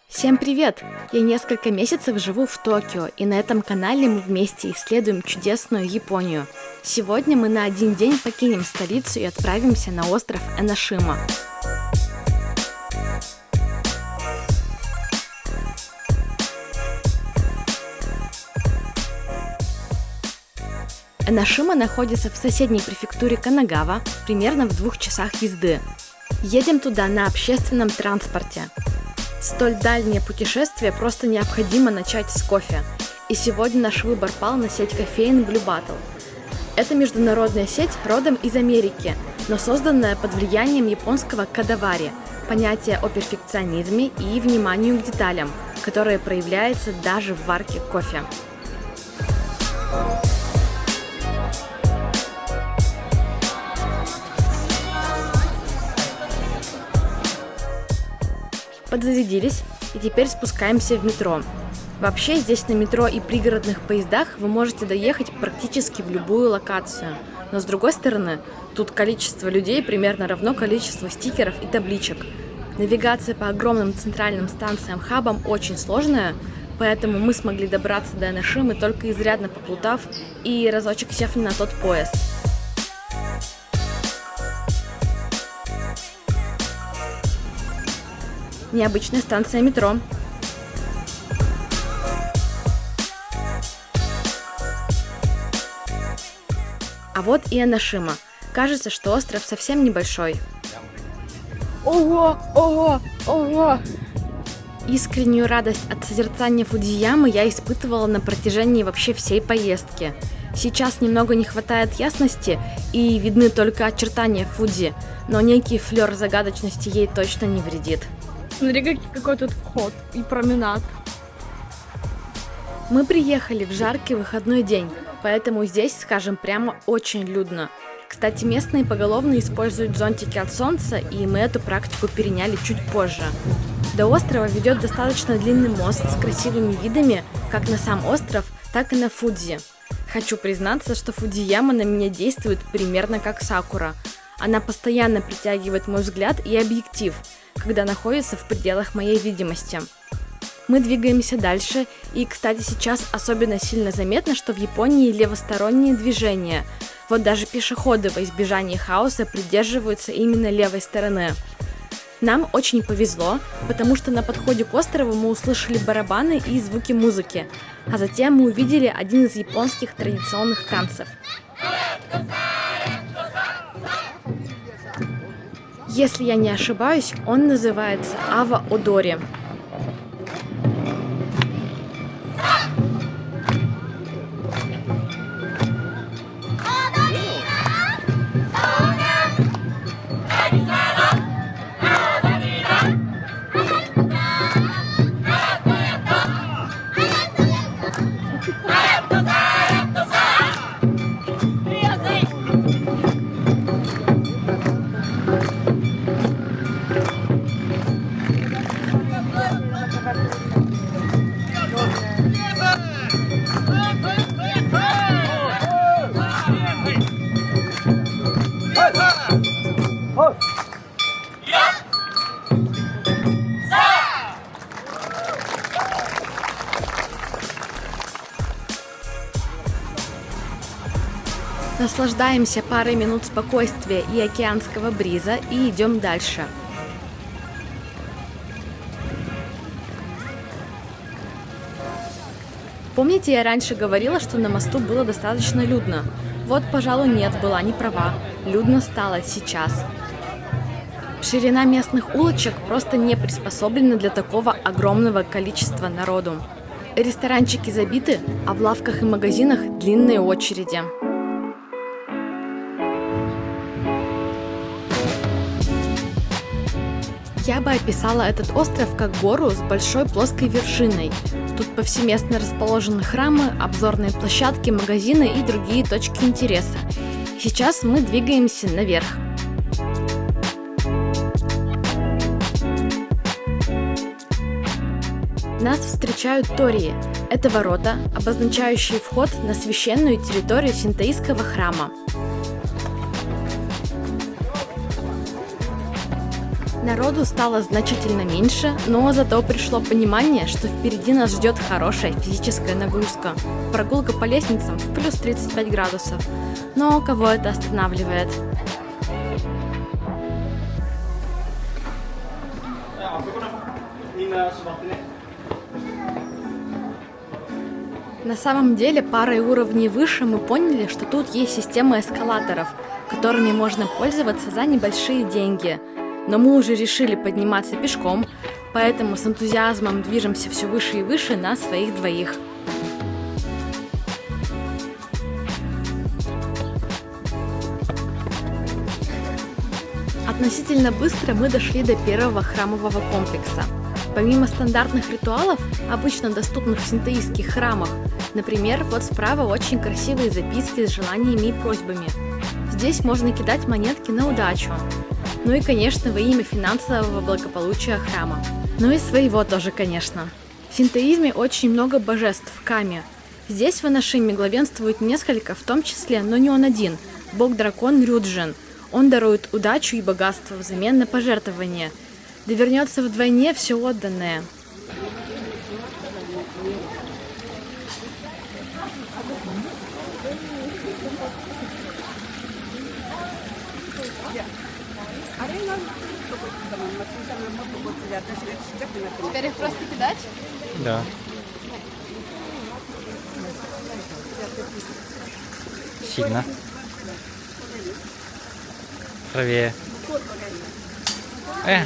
Всем привет! Я несколько месяцев живу в Токио, и на этом канале мы вместе исследуем чудесную Японию. Сегодня мы на один день покинем столицу и отправимся на остров Эношима. Эношима находится в соседней префектуре Канагава, примерно в 2 часах езды. Едем туда на общественном транспорте. Столь дальнее путешествие просто необходимо начать с кофе. И сегодня наш выбор пал на сеть кофеин Blue Bottle. Это международная сеть родом из Америки, но созданная под влиянием японского кадавари, понятия о перфекционизме и вниманию к деталям, которое проявляется даже в варке кофе. Подзарядились и теперь спускаемся в метро. Вообще здесь на метро и пригородных поездах вы можете доехать практически в любую локацию. Но с другой стороны, тут количество людей примерно равно количеству стикеров и табличек. Навигация по огромным центральным станциям-хабам очень сложная, поэтому мы смогли добраться до Эношимы, только изрядно поплутав и разочек сев на тот поезд. Необычная станция метро. А вот и Эношима. Кажется, что остров совсем небольшой. Ого, ого, ого! Искреннюю радость от созерцания Фудзиямы я испытывала на протяжении вообще всей поездки. Сейчас немного не хватает ясности и видны только очертания Фудзи, но некий флёр загадочности ей точно не вредит. Смотри, какой тут вход и променад. Мы приехали в жаркий выходной день, поэтому здесь, скажем прямо, очень людно. Кстати, местные поголовно используют зонтики от солнца, и мы эту практику переняли чуть позже. До острова ведет достаточно длинный мост с красивыми видами как на сам остров, так и на Фудзи. Хочу признаться, что Фудзияма на меня действует примерно как сакура. Она постоянно притягивает мой взгляд и объектив, когда находится в пределах моей видимости. Мы двигаемся дальше, и, кстати, сейчас особенно сильно заметно, что в Японии левосторонние движения. Вот даже пешеходы во избежание хаоса придерживаются именно левой стороны. Нам очень повезло, потому что на подходе к острову мы услышали барабаны и звуки музыки, а затем мы увидели один из японских традиционных танцев. Если я не ошибаюсь, он называется Ава-Одори. Наслаждаемся парой минут спокойствия и океанского бриза и идем дальше. Помните, я раньше говорила, что на мосту было достаточно людно? Вот, пожалуй, нет, была не права. Людно стало сейчас. Ширина местных улочек просто не приспособлена для такого огромного количества народу. Ресторанчики забиты, а в лавках и магазинах длинные очереди. Я бы описала этот остров как гору с большой плоской вершиной. Тут повсеместно расположены храмы, обзорные площадки, магазины и другие точки интереса. Сейчас мы двигаемся наверх. Нас встречают тории. Это ворота, обозначающие вход на священную территорию синтоистского храма. Народу стало значительно меньше, но зато пришло понимание, что впереди нас ждет хорошая физическая нагрузка. Прогулка по лестницам в плюс 35 градусов. Но кого это останавливает? На самом деле, парой уровней выше мы поняли, что тут есть система эскалаторов, которыми можно пользоваться за небольшие деньги. Но мы уже решили подниматься пешком, поэтому с энтузиазмом движемся все выше и выше на своих двоих. Относительно быстро мы дошли до первого храмового комплекса. Помимо стандартных ритуалов, обычно доступных в синтоистских храмах, например, вот справа очень красивые записки с желаниями и просьбами. Здесь можно кидать монетки на удачу. Ну и, конечно, во имя финансового благополучия храма. Ну и своего тоже, конечно. В синтоизме очень много божеств в Каме. Здесь в Эношиме главенствует несколько, в том числе, но не он один, бог-дракон Рюджин. Он дарует удачу и богатство взамен на пожертвования. Да вернется вдвойне все отданное. Теперь их просто кидать? Да. Сильно. Правее. Э.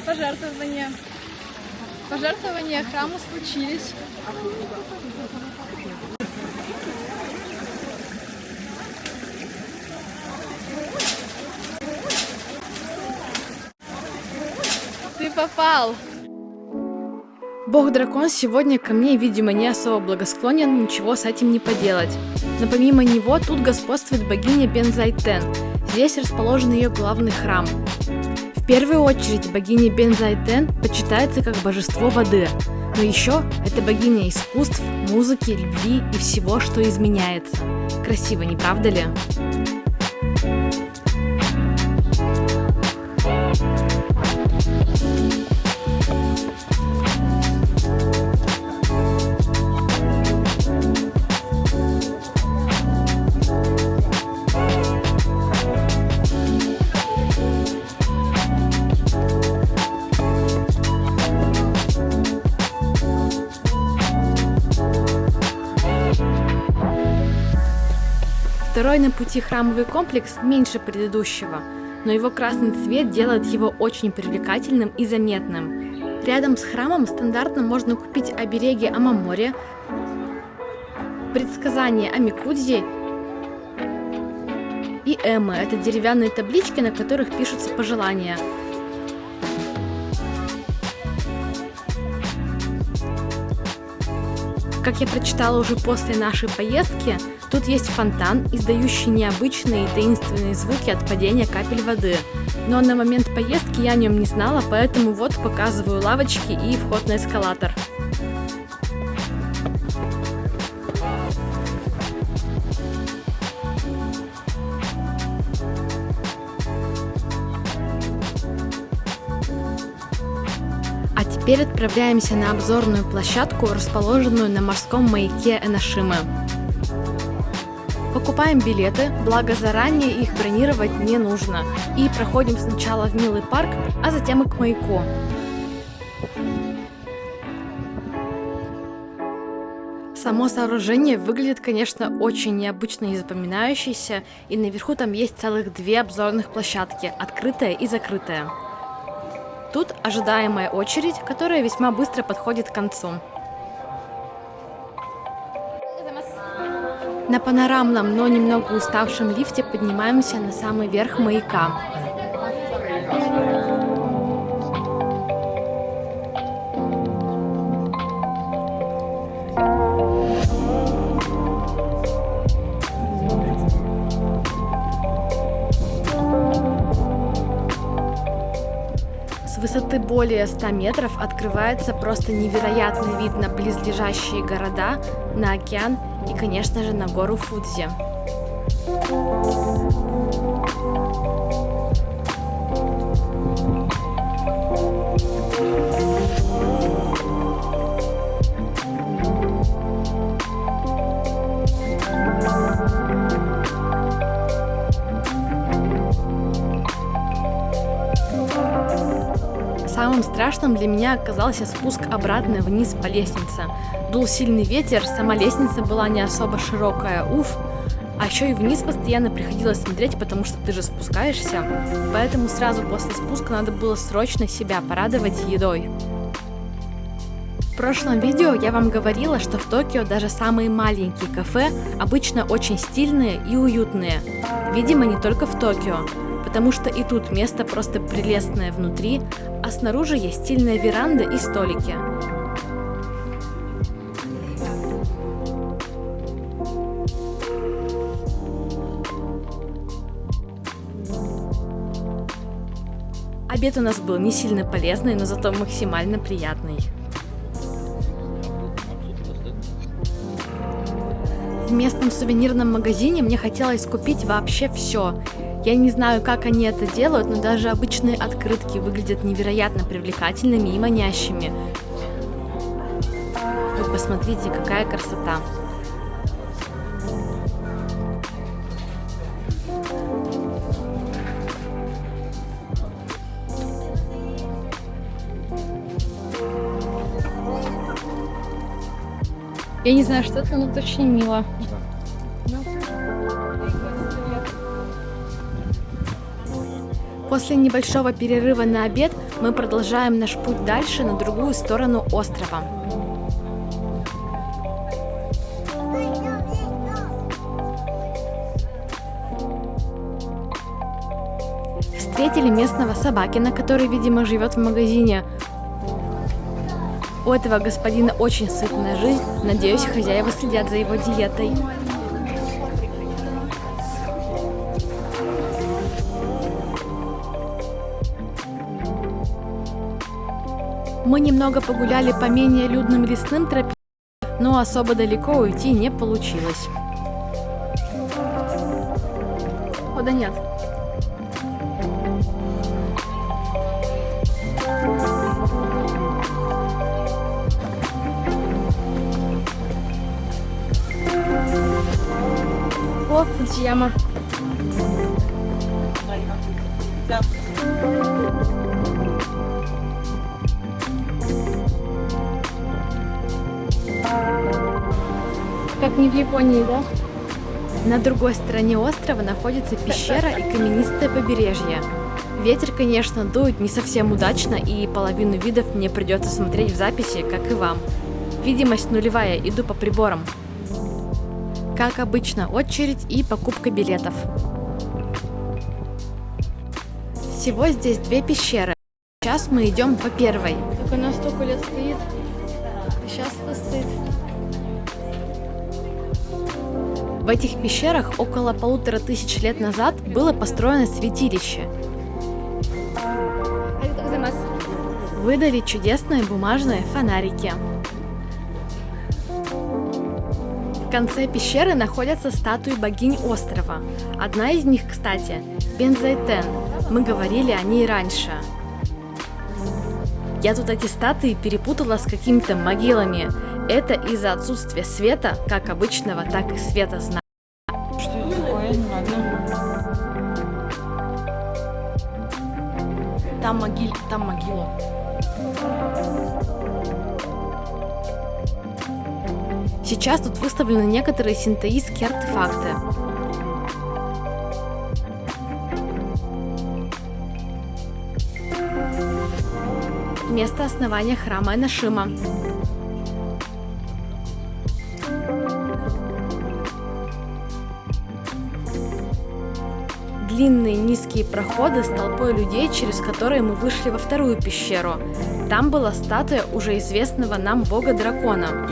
Пожертвования. Пожертвования храму случились. Ты попал! Бог-дракон сегодня ко мне, видимо, не особо благосклонен, ничего с этим не поделать. Но помимо него тут господствует богиня Бензайтен. Здесь расположен ее главный храм. В первую очередь богиня Бензайтен почитается как божество воды. Но еще это богиня искусств, музыки, любви и всего, что изменяется. Красиво, не правда ли? Второй на пути храмовый комплекс меньше предыдущего, но его красный цвет делает его очень привлекательным и заметным. Рядом с храмом стандартно можно купить обереги о Маморе, предсказания о Микудзе и Эммы. Это деревянные таблички, на которых пишутся пожелания. Как я прочитала уже после нашей поездки, тут есть фонтан, издающий необычные и таинственные звуки от падения капель воды. Но на момент поездки я о нем не знала, поэтому вот показываю лавочки и вход на эскалатор. А теперь отправляемся на обзорную площадку, расположенную на морском маяке Эношимы. Покупаем билеты, благо заранее их бронировать не нужно, и проходим сначала в милый парк, а затем и к маяку. Само сооружение выглядит, конечно, очень необычно и запоминающееся, и наверху там есть целых две обзорных площадки, открытая и закрытая. Тут ожидаемая очередь, которая весьма быстро подходит к концу. На панорамном, но немного уставшем лифте поднимаемся на самый верх маяка. С высоты более 100 метров открывается просто невероятный вид на близлежащие города, на океан и, конечно же, на гору Фудзи. Самым страшным для меня оказался спуск обратно вниз по лестнице. Дул сильный ветер, сама лестница была не особо широкая, а еще и вниз постоянно приходилось смотреть, потому что ты же спускаешься. Поэтому сразу после спуска надо было срочно себя порадовать едой. В прошлом видео я вам говорила, что в Токио даже самые маленькие кафе обычно очень стильные и уютные. Видимо, не только в Токио, потому что и тут место просто прелестное внутри, а снаружи есть стильная веранда и столики. Обед у нас был не сильно полезный, но зато максимально приятный. В местном сувенирном магазине мне хотелось купить вообще все. Я не знаю, как они это делают, но даже обычные открытки выглядят невероятно привлекательными и манящими. Вы посмотрите, какая красота! Я не знаю, что это, но это очень мило. После небольшого перерыва на обед мы продолжаем наш путь дальше на другую сторону острова. Встретили местного собакина, который, видимо, живет в магазине. У этого господина очень сытная жизнь. Надеюсь, хозяева следят за его диетой. Мы немного погуляли по менее людным лесным тропинкам, но особо далеко уйти не получилось. Хода нет. О, Фудзияма. Как не в Японии, да? На другой стороне острова находится пещера и каменистое побережье. Ветер, конечно, дует не совсем удачно, и половину видов мне придется смотреть в записи, как и вам. Видимость нулевая, иду по приборам. Как обычно, очередь и покупка билетов. Всего здесь 2 пещеры. Сейчас мы идем по первой. Так она столько лет стоит. И сейчас стоит. В этих пещерах около 1500 лет назад было построено святилище. Выдали чудесные бумажные фонарики. В конце пещеры находятся статуи богинь острова. Одна из них, кстати, Бензайтен. Мы говорили о ней раньше. Я тут эти статуи перепутала с какими-то могилами. Это из-за отсутствия света, как обычного, так и света знака. Что это такое? Ладно. Там могила. Сейчас тут выставлены некоторые синтоистские артефакты. Место основания храма Эношима. Длинные низкие проходы с толпой людей, через которые мы вышли во вторую пещеру. Там была статуя уже известного нам бога-дракона.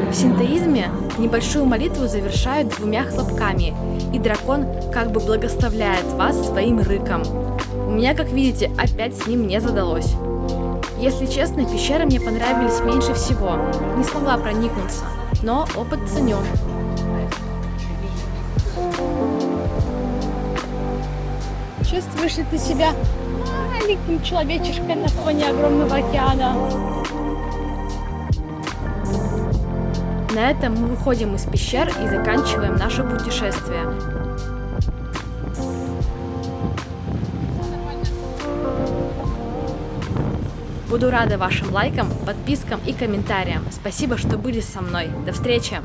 В синтоизме время небольшую молитву завершают 2 хлопками, и дракон как бы благословляет вас своим рыком. У меня, как видите, опять с ним не задалось. Если честно, пещеры мне понравились меньше всего, не смогла проникнуться, но опыт ценю. Чувствуешь ли ты себя маленьким человечишкой на фоне огромного океана? На этом мы выходим из пещер и заканчиваем наше путешествие. Буду рада вашим лайкам, подпискам и комментариям. Спасибо, что были со мной. До встречи!